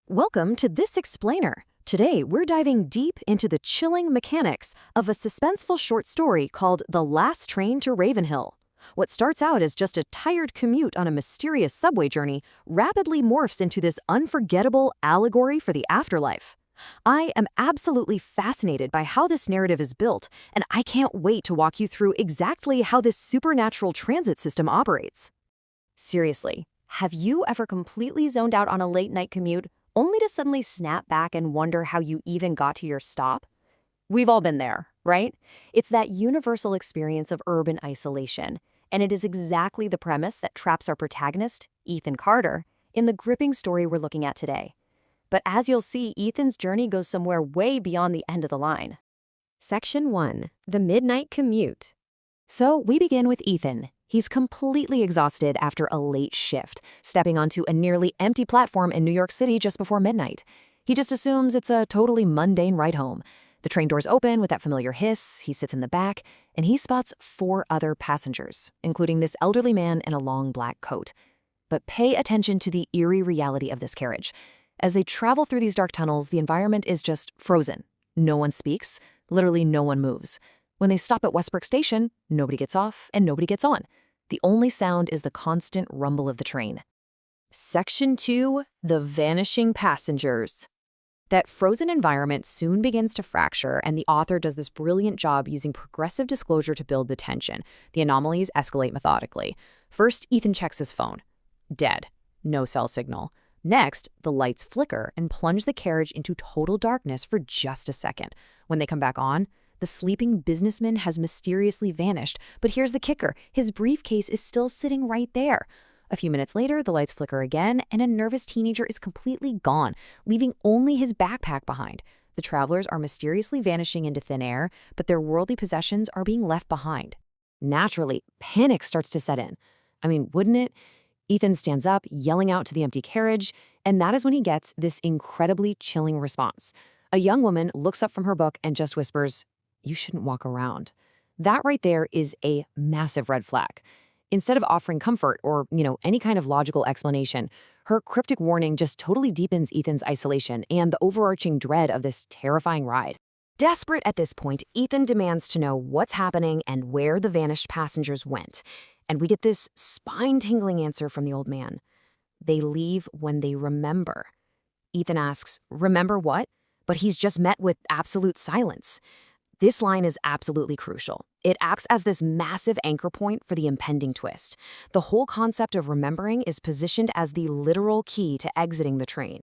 Welcome to this explainer. Today, we're diving deep into the chilling mechanics of a suspenseful short story called The Last Train to Ravenhill. What starts out as just a tired commute on a mysterious subway journey rapidly morphs into this unforgettable allegory for the afterlife. I am absolutely fascinated by how this narrative is built, and I can't wait to walk you through exactly how this supernatural transit system operates. Seriously, have you ever completely zoned out on a late-night commute only to suddenly snap back and wonder how you even got to your stop? We've all been there, right? It's that universal experience of urban isolation, and it is exactly the premise that traps our protagonist, Ethan Carter, in the gripping story we're looking at today. But as you'll see, Ethan's journey goes somewhere way beyond the end of the line. Section 1. The Midnight Commute. So we begin with Ethan. He's completely exhausted after a late shift, stepping onto a nearly empty platform in New York City just before midnight. He just assumes it's a totally mundane ride home. The train doors open with that familiar hiss, he sits in the back, and he spots 4 other passengers, including this elderly man in a long black coat. But pay attention to the eerie reality of this carriage. As they travel through these dark tunnels, the environment is just frozen. No one speaks, literally no one moves. When they stop at Westbrook Station, nobody gets off and nobody gets on. The only sound is the constant rumble of the train. Section 2. The Vanishing Passengers. That frozen environment soon begins to fracture, and the author does this brilliant job using progressive disclosure to build the tension. The anomalies escalate methodically. First, Ethan checks his phone. Dead. No cell signal. Next, the lights flicker and plunge the carriage into total darkness for just a second. When they come back on, the sleeping businessman has mysteriously vanished, but here's the kicker. His briefcase is still sitting right there. A few minutes later, the lights flicker again, and a nervous teenager is completely gone, leaving only his backpack behind. The travelers are mysteriously vanishing into thin air, but their worldly possessions are being left behind. Naturally, panic starts to set in. Wouldn't it? Ethan stands up, yelling out to the empty carriage, and that is when he gets this incredibly chilling response. A young woman looks up from her book and just whispers, "You shouldn't walk around." That right there is a massive red flag. Instead of offering comfort or, any kind of logical explanation, her cryptic warning just totally deepens Ethan's isolation and the overarching dread of this terrifying ride. Desperate at this point, Ethan demands to know what's happening and where the vanished passengers went. And we get this spine-tingling answer from the old man. They leave when they remember. Ethan asks, "Remember what?" But he's just met with absolute silence. This line is absolutely crucial. It acts as this massive anchor point for the impending twist. The whole concept of remembering is positioned as the literal key to exiting the train.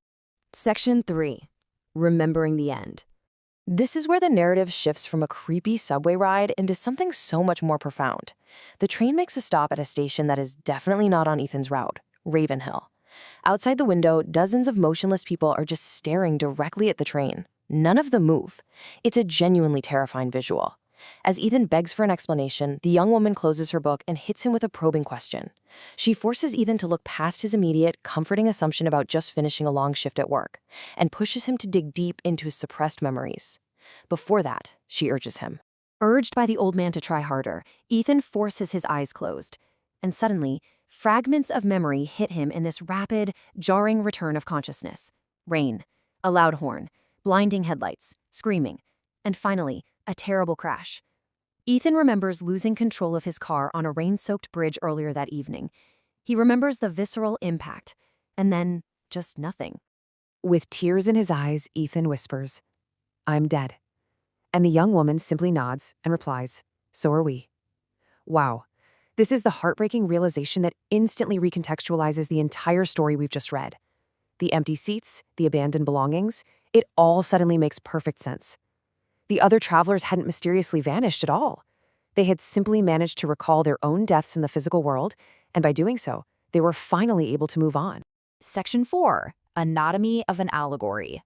Section 3. Remembering the end. This is where the narrative shifts from a creepy subway ride into something so much more profound. The train makes a stop at a station that is definitely not on Ethan's route, Ravenhill. Outside the window, dozens of motionless people are just staring directly at the train. None of them move. It's a genuinely terrifying visual. As Ethan begs for an explanation, the young woman closes her book and hits him with a probing question. She forces Ethan to look past his immediate, comforting assumption about just finishing a long shift at work, and pushes him to dig deep into his suppressed memories. Before that, she urges him. Urged by the old man to try harder, Ethan forces his eyes closed. And suddenly, fragments of memory hit him in this rapid, jarring return of consciousness. Rain, a loud horn, blinding headlights, screaming, and finally, a terrible crash. Ethan remembers losing control of his car on a rain-soaked bridge earlier that evening. He remembers the visceral impact, and then just nothing. With tears in his eyes, Ethan whispers, "I'm dead." And the young woman simply nods and replies, "So are we." Wow. This is the heartbreaking realization that instantly recontextualizes the entire story we've just read. The empty seats, the abandoned belongings, it all suddenly makes perfect sense. The other travelers hadn't mysteriously vanished at all. They had simply managed to recall their own deaths in the physical world, and by doing so, they were finally able to move on. Section 4. Anatomy of an Allegory.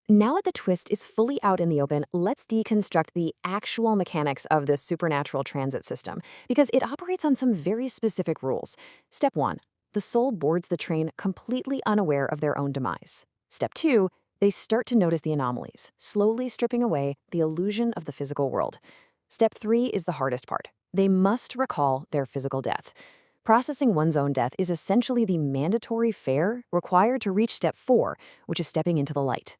Now that the twist is fully out in the open, let's deconstruct the actual mechanics of this supernatural transit system, because it operates on some very specific rules. Step 1. The soul boards the train completely unaware of their own demise. Step 2. They start to notice the anomalies, slowly stripping away the illusion of the physical world. Step 3 is the hardest part. They must recall their physical death. Processing one's own death is essentially the mandatory fare required to reach step 4, which is stepping into the light.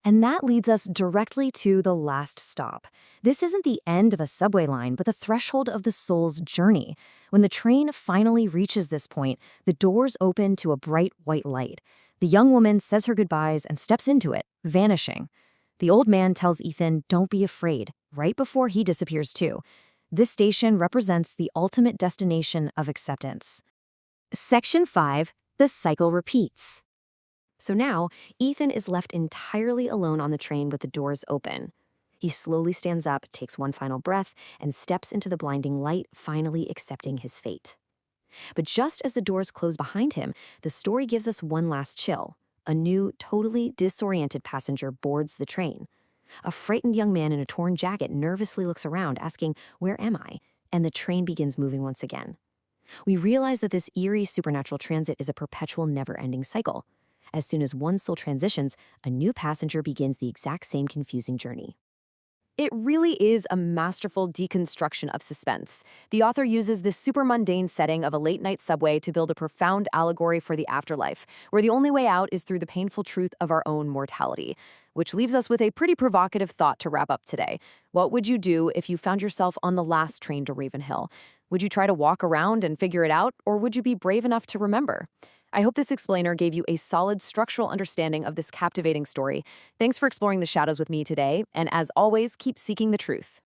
And that leads us directly to the last stop. This isn't the end of a subway line, but the threshold of the soul's journey. When the train finally reaches this point, the doors open to a bright white light. The young woman says her goodbyes and steps into it, vanishing. The old man tells Ethan, "Don't be afraid," right before he disappears too. This station represents the ultimate destination of acceptance. Section 5. The cycle repeats. So now, Ethan is left entirely alone on the train with the doors open. He slowly stands up, takes one final breath, and steps into the blinding light, finally accepting his fate. But just as the doors close behind him, the story gives us one last chill. A new, totally disoriented passenger boards the train. A frightened young man in a torn jacket nervously looks around, asking, "Where am I?" And the train begins moving once again. We realize that this eerie supernatural transit is a perpetual, never-ending cycle. As soon as one soul transitions, a new passenger begins the exact same confusing journey. It really is a masterful deconstruction of suspense. The author uses this super mundane setting of a late-night subway to build a profound allegory for the afterlife, where the only way out is through the painful truth of our own mortality. Which leaves us with a pretty provocative thought to wrap up today. What would you do if you found yourself on the last train to Ravenhill? Would you try to walk around and figure it out, or would you be brave enough to remember? I hope this explainer gave you a solid structural understanding of this captivating story. Thanks for exploring the shadows with me today, and as always, keep seeking the truth.